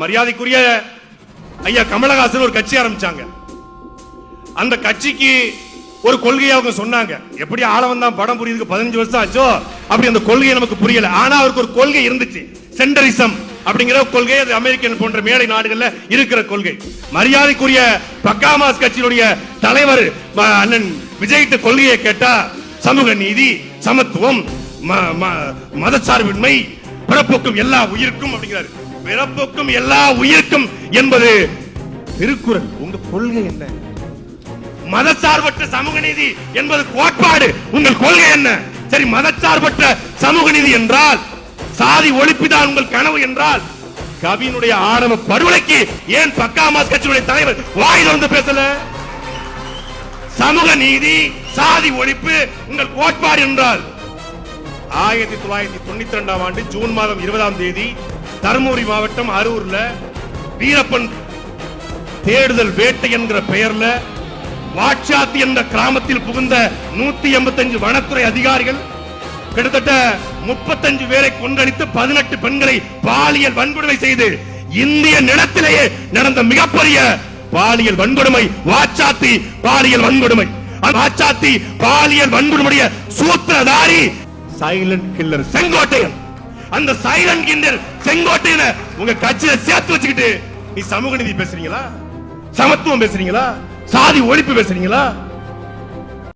மரியாதைக்குரிய ஐயா கமலஹாசன் ஒரு கட்சி ஆரம்பிச்சாங்க. அந்த கட்சிக்கு ஒரு கொள்கையை அவங்க சொன்னாங்க. எப்படி ஆளவன் தான் படம் புரியுதுக்கு 15 வருஷம் ஆச்சோ அப்படி அந்த கொள்கை நமக்கு புரியல. ஆனா அவருக்கு ஒரு கொள்கை இருந்துச்சு, சென்டரிசம் அப்படிங்கிற கொள்கை. அது அமெரிக்கன் போன்ற மேலை நாடுகள்ல இருக்கிற கொள்கை. மரியாதைக்குரிய பக்காமாஸ் கட்சியினுடைய தலைவர் அண்ணன் விஜய்கிட்ட கொள்கையை கேட்டா சமூக நீதி, சமத்துவம், மதச்சார்பின்மை, பிறப்போக்கும் எல்லா உயிர்க்கும் அப்படிங்கிறாரு. பிறப்போக்கும் எல்லா உயிர்க்கும் என்பது திருக்குறள். உங்க கொள்கை என்ன? மதச்சார்பற்ற சமூக நீதி என்பது கோட்பாடு. உங்கள் கொள்கை என்ன? சரி, மதச்சார்பற்ற சமூக நீதி என்றால், சாதி ஒழிப்புதான் உங்கள் கனவு என்றால், கவியினுடைய ஆணவ படுகொலைக்கு ஏன் பக்காமாஸ் கட்சியுடைய தலைவர் வாய் திறந்து பேசல? சமூக நீதி, சாதி ஒழிப்பு உங்கள் கோட்பாடு என்றால் 1992ஆம் ஆண்டு ஜூன் மாதம் 20ஆம் தேதி தருமபுரி மாவட்டம் அரூர்ல வீரப்பன் தேடுதல் வேட்டை என்கிற பெயர்ல வாட்சாத்தி என்ற கிராமத்தில் புகுந்த 185 வனத்துறை அதிகாரிகள் கிட்டத்தட்ட 35 பேரை கொன்றடித்து 18 பெண்களை பாலியல் வன்கொடுமை செய்து இந்திய நிலத்திலேயே நடந்த மிகப்பெரிய பாலியல் வன்கொடுமை வாட்சாத்தி பாலியல் வன்கொடுமை. வாட்சாத்தி பாலியல் வன்கொடுமைய சூத்திரதாரி சைலண்ட் கில்லர் செங்கோட்டையன். அந்த சைலண்ட் கில்லர் செங்கோட்டையனை உங்க கட்சியில சேர்த்து வச்சுக்கிட்டு நீ சமூக நீதி பேசுறீங்களா? சமத்துவம் பேசுறீங்களா? சாதி ஒழிப்பு பேசுறீங்களா?